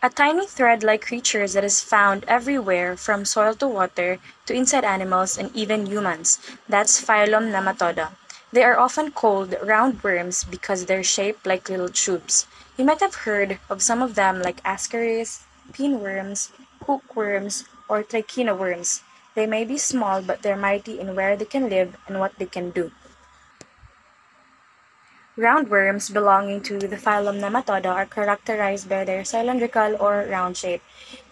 A tiny thread-like creature that is found everywhere from soil to water to inside animals and even humans. That's phylum Nematoda. They are often called roundworms because they're shaped like little tubes. You might have heard of some of them like ascaris, pinworms, hookworms, or trichina worms. They may be small, but they're mighty in where they can live and what they can do. Roundworms belonging to the phylum Nematoda are characterized by their cylindrical or round shape.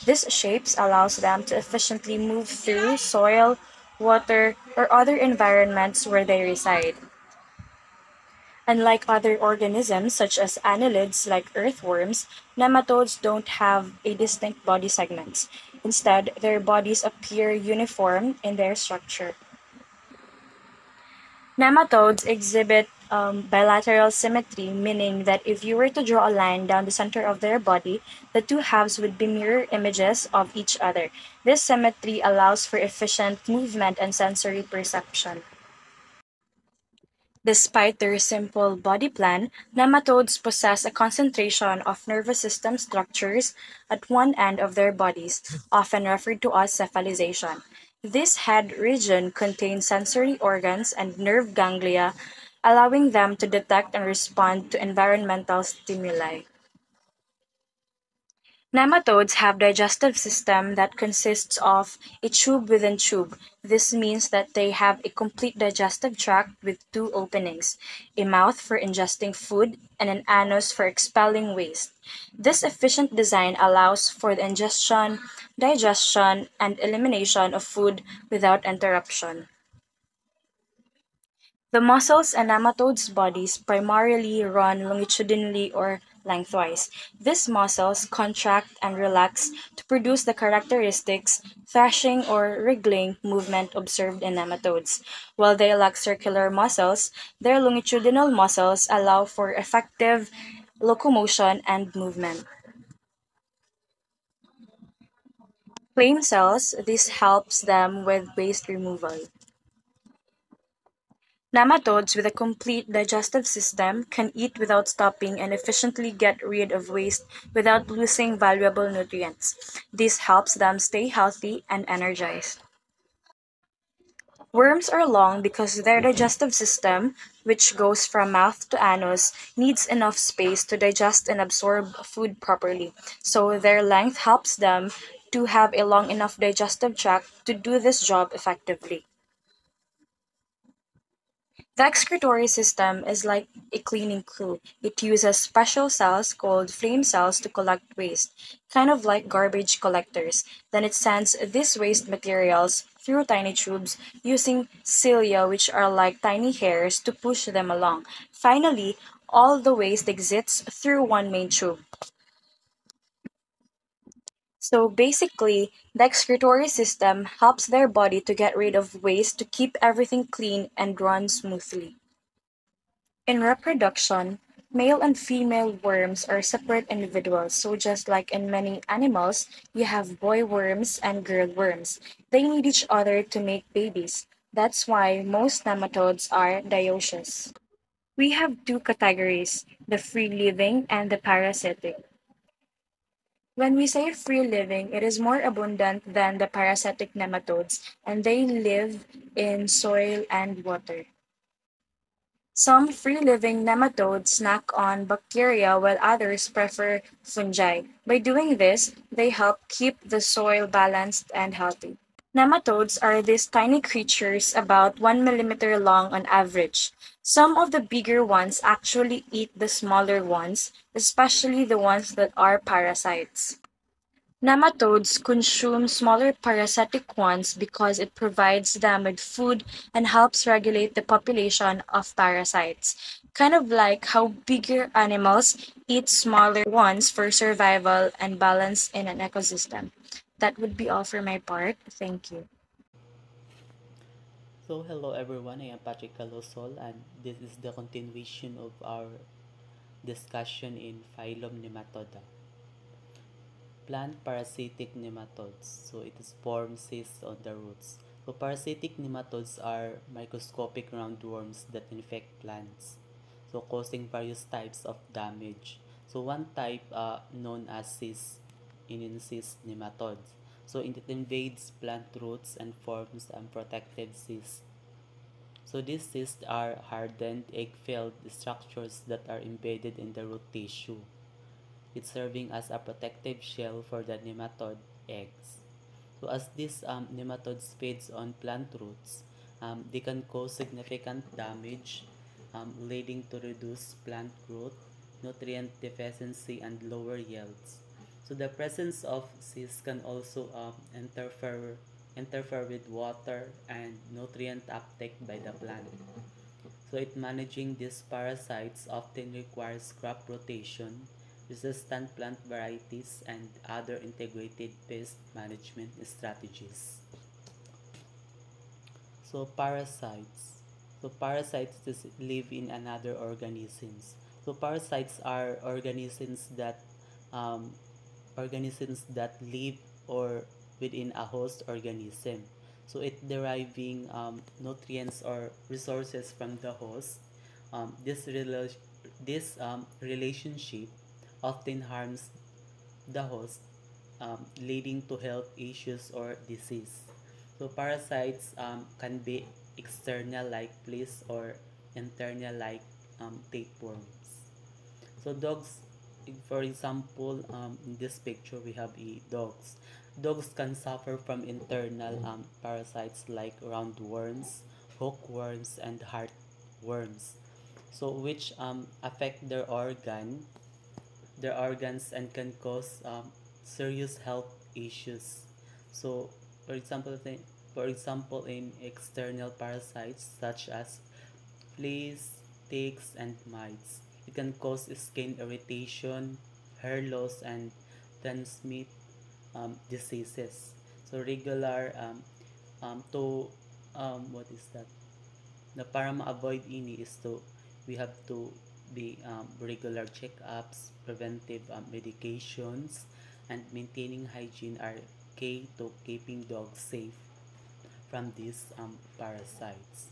This shapes allows them to efficiently move through soil, water, or other environments where they reside. Unlike other organisms such as annelids like earthworms, nematodes don't have a distinct body segments. Instead, their bodies appear uniform in their structure. Nematodes exhibit bilateral symmetry, meaning that if you were to draw a line down the center of their body, the two halves would be mirror images of each other. This symmetry allows for efficient movement and sensory perception. Despite their simple body plan, nematodes possess a concentration of nervous system structures at one end of their bodies, often referred to as cephalization. This head region contains sensory organs and nerve ganglia, allowing them to detect and respond to environmental stimuli. Nematodes have digestive system that consists of a tube within tube. This means that they have a complete digestive tract with two openings, a mouth for ingesting food and an anus for expelling waste. This efficient design allows for the ingestion, digestion, and elimination of food without interruption. The muscles in nematodes' bodies primarily run longitudinally or lengthwise. These muscles contract and relax to produce the characteristics thrashing or wriggling movement observed in nematodes. While they lack circular muscles, their longitudinal muscles allow for effective locomotion and movement. Flame cells, this helps them with waste removal. Nematodes with a complete digestive system can eat without stopping and efficiently get rid of waste without losing valuable nutrients. This helps them stay healthy and energized. Worms are long because their digestive system, which goes from mouth to anus, needs enough space to digest and absorb food properly. So their length helps them to have a long enough digestive tract to do this job effectively. The excretory system is like a cleaning crew. It uses special cells called flame cells to collect waste, kind of like garbage collectors. Then it sends these waste materials through tiny tubes using cilia, which are like tiny hairs, to push them along. Finally, all the waste exits through one main tube. So basically, the excretory system helps their body to get rid of waste to keep everything clean and run smoothly. In reproduction, male and female worms are separate individuals, so just like in many animals, you have boy worms and girl worms. They need each other to make babies. That's why most nematodes are dioecious. We have two categories, the free living and the parasitic. When we say free living, it is more abundant than the parasitic nematodes, and they live in soil and water. Some free-living nematodes snack on bacteria while others prefer fungi. By doing this, they help keep the soil balanced and healthy. Nematodes are these tiny creatures about 1 millimeter long on average. Some of the bigger ones actually eat the smaller ones, especially the ones that are parasites. Nematodes consume smaller parasitic ones because it provides them with food and helps regulate the population of parasites. Kind of like how bigger animals eat smaller ones for survival and balance in an ecosystem. That would be all for my part. Thank you. So hello everyone, I am Patrick Calosol and this is the continuation of our discussion in phylum Nematoda. Plant parasitic nematodes. So it is formed cysts on the roots. So parasitic nematodes are microscopic roundworms that infect plants, so causing various types of damage. So one type known as cysts cyst nematodes. So it invades plant roots and forms protective cysts. So these cysts are hardened egg-filled structures that are embedded in the root tissue. It's serving as a protective shell for the nematode eggs. So as these nematodes feeds on plant roots, they can cause significant damage, leading to reduced plant growth, nutrient deficiency, and lower yields. So the presence of cysts can also interfere with water and nutrient uptake by the plant. So managing these parasites often requires crop rotation, resistant plant varieties, and other integrated pest management strategies. So parasites. So parasites just live in another organisms. So parasites are um, organisms that live or within a host organism. So it deriving nutrients or resources from the host. This relationship often harms the host, leading to health issues or disease. So parasites can be external like fleas or internal like tapeworms. So dogs, for example, in this picture we have dogs. Dogs can suffer from internal parasites like roundworms, hookworms, and heartworms. So which affect their organs and can cause serious health issues. So, for example, in external parasites such as fleas, ticks, and mites, it can cause skin irritation, hair loss, and transmit diseases. So, regular to what is that? Na para ma-avoid ini is to we have to be regular checkups, preventive medications, and maintaining hygiene are key to keeping dogs safe from these parasites.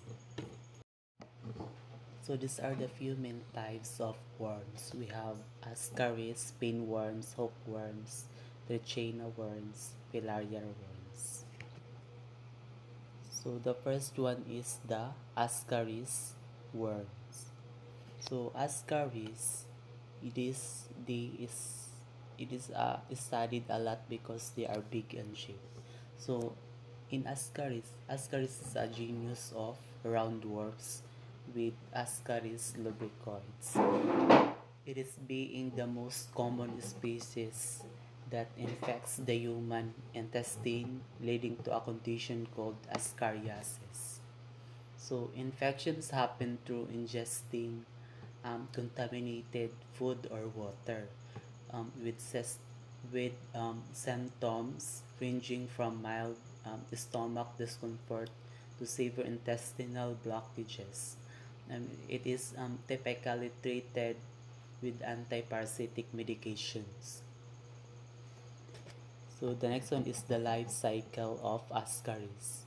So these are the few main types of worms. We have ascaris, pinworms, hookworms, trichina worms, filaria worms. So the first one is the ascaris worms. So ascaris, it is studied a lot because they are big and shape. So in Ascaris is a genus of roundworms with Ascaris lubricoides. It is being the most common species that infects the human intestine, leading to a condition called ascariasis. So infections happen through ingesting contaminated food or water, with symptoms ranging from mild stomach discomfort to severe intestinal blockages. It is typically treated with antiparasitic medications. So the next one is the life cycle of ascaris.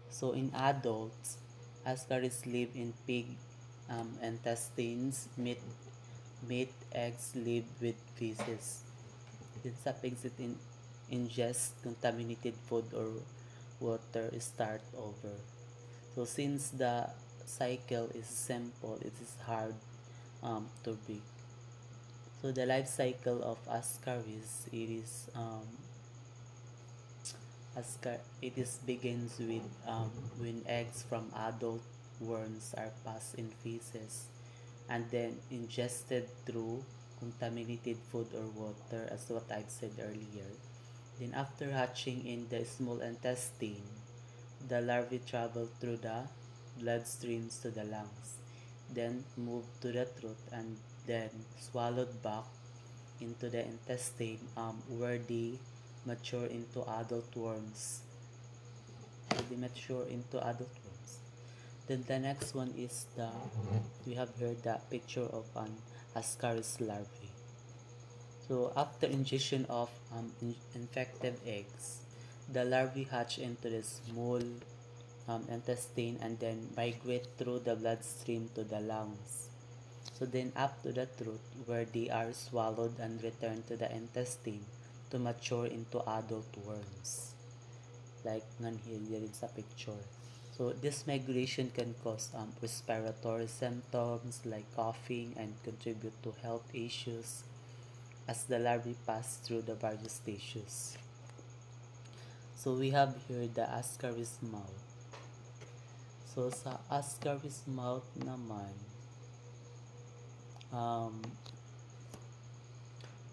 So in adults, ascaris live in pig intestines, meat, eggs, live with feces. Then sa pigs that ingest contaminated food or water, start over. So since the cycle is simple, it is hard to break. So the life cycle of ascaris, it is begins with when eggs from adult worms are passed in feces and then ingested through contaminated food or water, as what I've said earlier. Then after hatching in the small intestine, the larvae travel through the bloodstreams to the lungs, then move to the throat and then swallowed back into the intestine, where they mature into adult worms. Then the next one is we have here the picture of an ascaris larvae. So after ingestion of infected eggs, the larvae hatch into the small intestine and then migrate through the bloodstream to the lungs. So then up to the throat, where they are swallowed and return to the intestine, to mature into adult worms, like here in sa picture. So this migration can cause respiratory symptoms like coughing and contribute to health issues as the larvae pass through the various stages. So we have here the Ascaris mouth. So sa Ascaris mouth naman,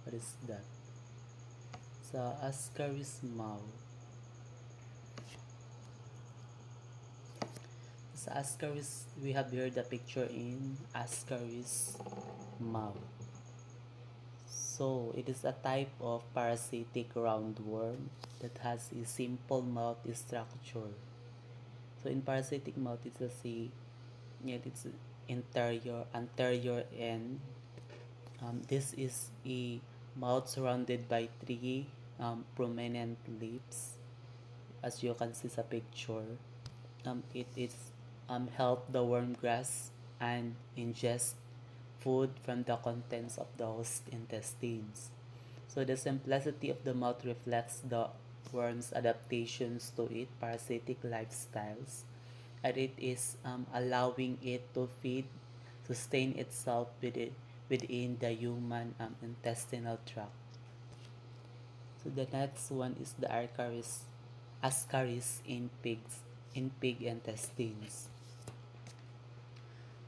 what is that? Sa Ascaris mouth, we have here the picture in Ascaris mouth. So it is a type of parasitic roundworm that has a simple mouth structure. So in parasitic mouth, it's anterior end. This is a mouth surrounded by three prominent lips, as you can see sa picture. It is help the worm grasp and ingest food from the contents of the host intestines. So the simplicity of the mouth reflects the worm's adaptations to its parasitic lifestyles, and it is allowing it to sustain itself within the human intestinal tract. So the next one is the Ascaris in pig intestines.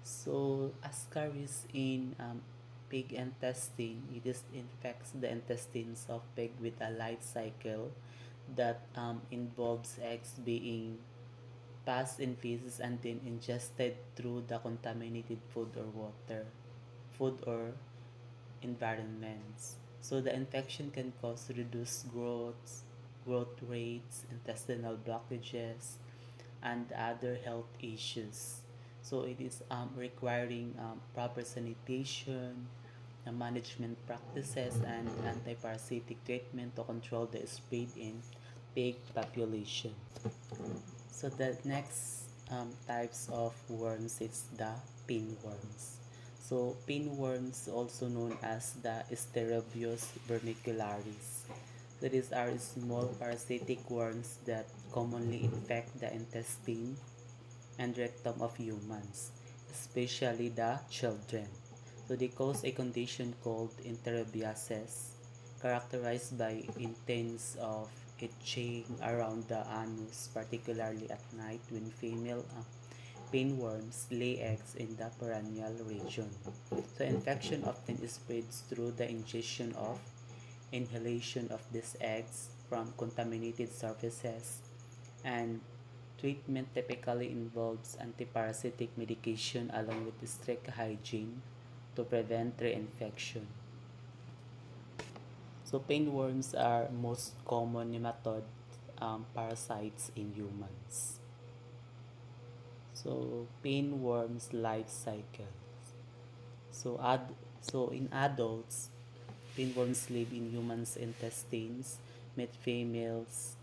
So Ascaris in pig intestine, it infects the intestines of pig with a life cycle that involves eggs being passed in feces and then ingested through the contaminated food or environments. So the infection can cause reduced growth rates, intestinal blockages, and other health issues. So it is requiring proper sanitation, management practices, and anti-parasitic treatment to control the spread in pig population. So the next types of worms is the pinworms. So pinworms, also known as the Sterobius vermicularis. So these are small parasitic worms that commonly infect the intestine and rectum of humans, especially the children. So they cause a condition called enterobiasis, characterized by intense of itching around the anus, particularly at night when female pinworms lay eggs in the perineal region. So infection often spreads through the inhalation of these eggs from contaminated surfaces, and treatment typically involves antiparasitic medication along with strict hygiene to prevent reinfection. So pinworms are most common nematode parasites in humans. So pinworms life cycle. So in adults, pinworms live in humans' intestines, met females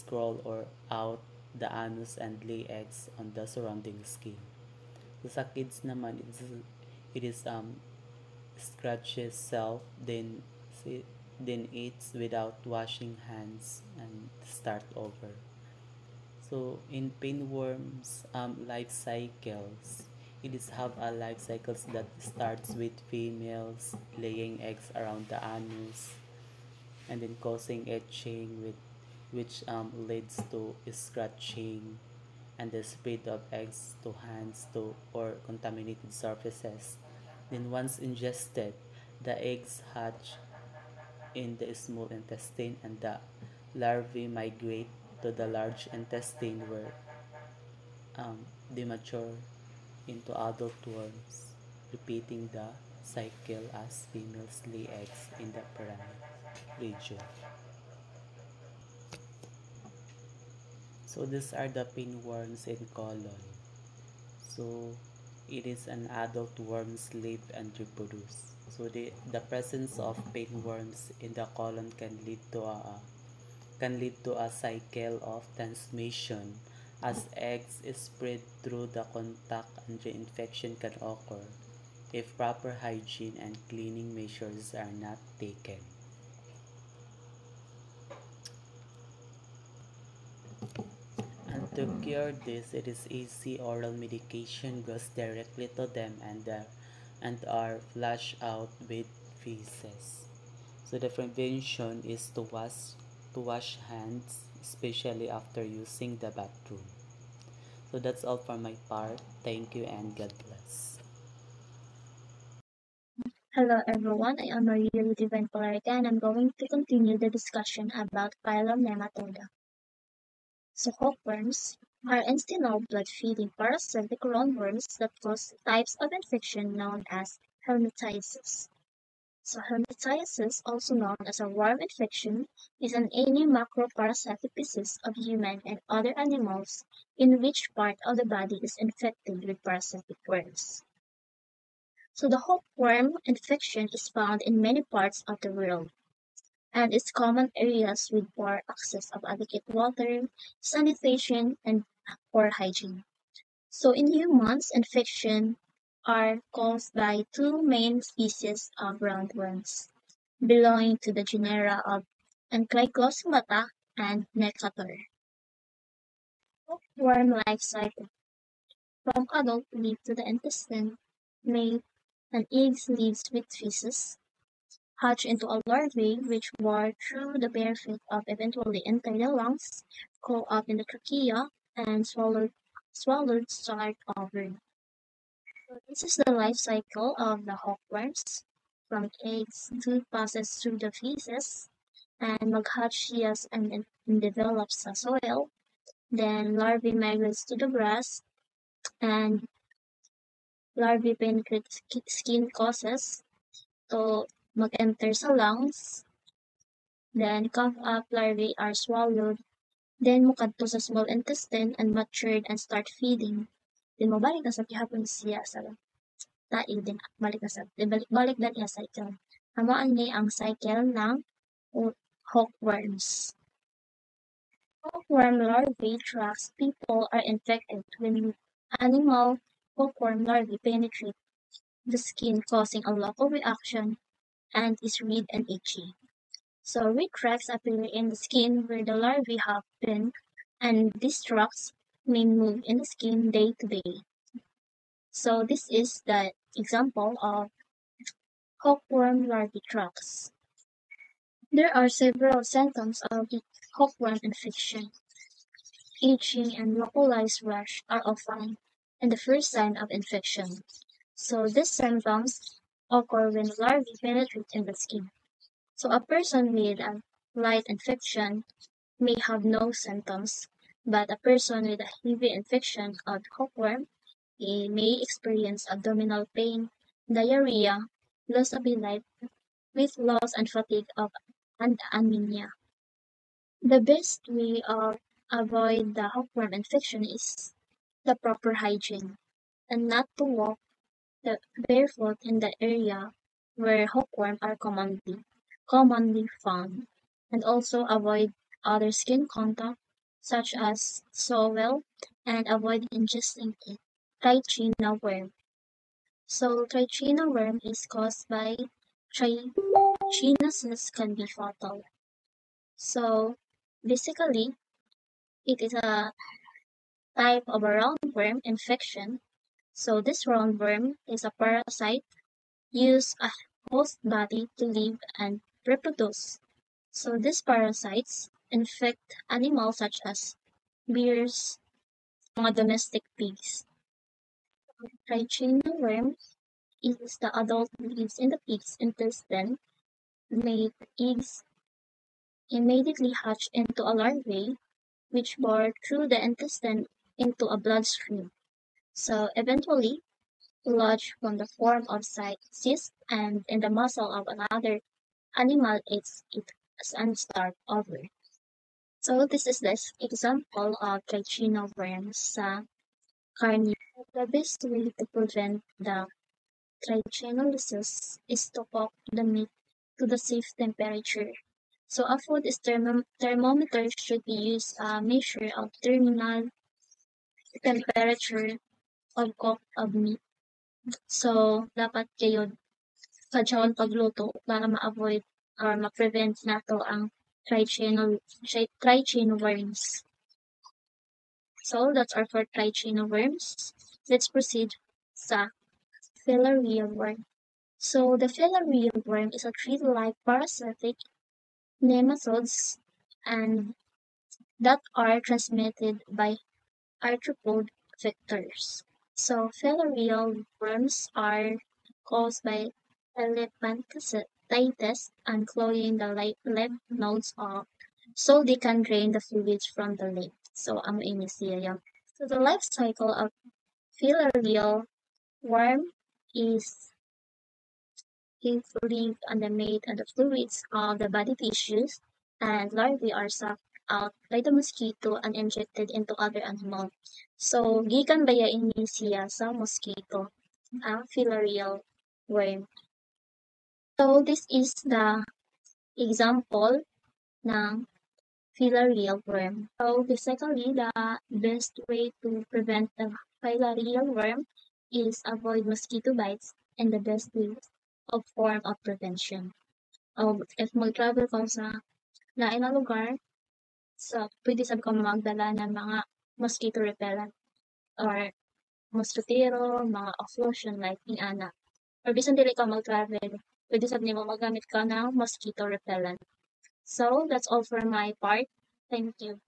crawl or out the anus and lay eggs on the surrounding skin. So sa kids naman, it is scratches self, then eats without washing hands and start over. So in pinworms life cycles, it is have a life cycles that starts with females laying eggs around the anus and then causing itching, which leads to scratching and the spread of eggs to hands or contaminated surfaces. Then once ingested, the eggs hatch in the small intestine and the larvae migrate to the large intestine where they mature into adult worms, repeating the cycle as females lay eggs in the perineal region. So these are the pinworms in colon. So it is an adult worms live and reproduce. So the presence of pinworms in the colon can lead to a cycle of transmission as eggs spread through the contact and reinfection can occur if proper hygiene and cleaning measures are not taken. To cure this, it is easy. Oral medication goes directly to them and are flushed out with feces. So the prevention is to wash hands, especially after using the bathroom. So that's all for my part. Thank you and God bless. Hello everyone, I am Maria Ludivan Polarica and I'm going to continue the discussion about phylum Nematoda. So hookworms are intestinal blood-feeding parasitic roundworms that cause types of infection known as helminthiasis. So helminthiasis, also known as a worm infection, is an any macroparasitic disease of human and other animals in which part of the body is infected with parasitic worms. So the hookworm infection is found in many parts of the world, and its common areas with poor access of adequate water, sanitation, and poor hygiene. So in humans, infection are caused by two main species of roundworms, belonging to the genera of Ankylostomatha and Necator. Hookworm life cycle from adult leaf to the intestine, mate, and eggs leaves with feces, hatch into a larvae which bore through the bare feet of eventually enter the lungs, grow up in the trachea, and swallowed start over. So this is the life cycle of the hookworms, from eggs to passes through the feces, and maghatchias and develops the soil. Then larvae migrates to the grass, and larvae penetrate skin causes to mag-enter sa lungs. Then cough up larvae are swallowed. Then mukadto sa small intestine and matured and start feeding. Then mabalik na sa gihapon siya sa taig din balik na sa balik na niya cycle. Hamaan ni ang cycle ng hookworms. Hookworm larvae tracks people are infected when animal hookworm larvae penetrate the skin causing a local reaction and is red and itchy. So red tracks appear in the skin where the larvae have been, and these tracks may move in the skin day to day. So this is the example of hookworm larvae tracks. There are several symptoms of the hookworm infection. Itching and localized rash are often and the first sign of infection. So these symptoms occur when larvae penetrate in the skin. So a person with a light infection may have no symptoms, but a person with a heavy infection of hookworm may experience abdominal pain, diarrhea, loss of appetite, with loss and fatigue and anemia. The best way of avoid the hookworm infection is the proper hygiene, and not to walk barefoot in the area where hookworm are commonly found, and also avoid other skin contact such as soil and avoid ingesting it. Trichina worm. So trichina worm is caused by trichinosis can be fatal. So basically, it is a type of a roundworm infection. So this roundworm is a parasite use a host body to live and reproduce. So these parasites infect animals such as bears, mga domestic pigs. Trichina worm is the adult lives in the pig's intestine, made eggs immediately hatch into a larvae, which bore through the intestine into a bloodstream. So eventually, lodge from the form of cyst and in the muscle of another animal eats it and start over. So this is the example of trichinoworms sa carnivore. The best way to prevent the trichinolysis is to cook the meat to the safe temperature. So a food thermometer should be used a measure of terminal temperature of cooked of meat. So dapat kayo kadyaon pagluto para ma-avoid or ma-prevent nato ang trichinoworms. So that's our for trichinoworms. Let's proceed sa filarial worm. So the filarial worm is a tree-like parasitic nematodes and that are transmitted by arthropod vectors. So filarial worms are caused by elephantitis and cloying the lymph nodes off so they can drain the fluids from the lymph. So amo ini siya. So the life cycle of filarial worm is he live on the meat and the fluids of the body tissues, and larvae are sucked out by the mosquito and injected into other animals. So, gikan baya ini siya sa mosquito, ang filarial worm. So, this is the example ng filarial worm. So, basically, the best way to prevent the filarial worm is avoid mosquito bites and the best way of form of prevention. If mag-travel ka sa lain na lugar, pwede sab ka magdala ng mga mosquito repellent or mosquitero, mga off-lotion like ana. Or bisan dili ka mag-travel, pwede sab nimo magamit ka ng mosquito repellent. So, that's all for my part. Thank you.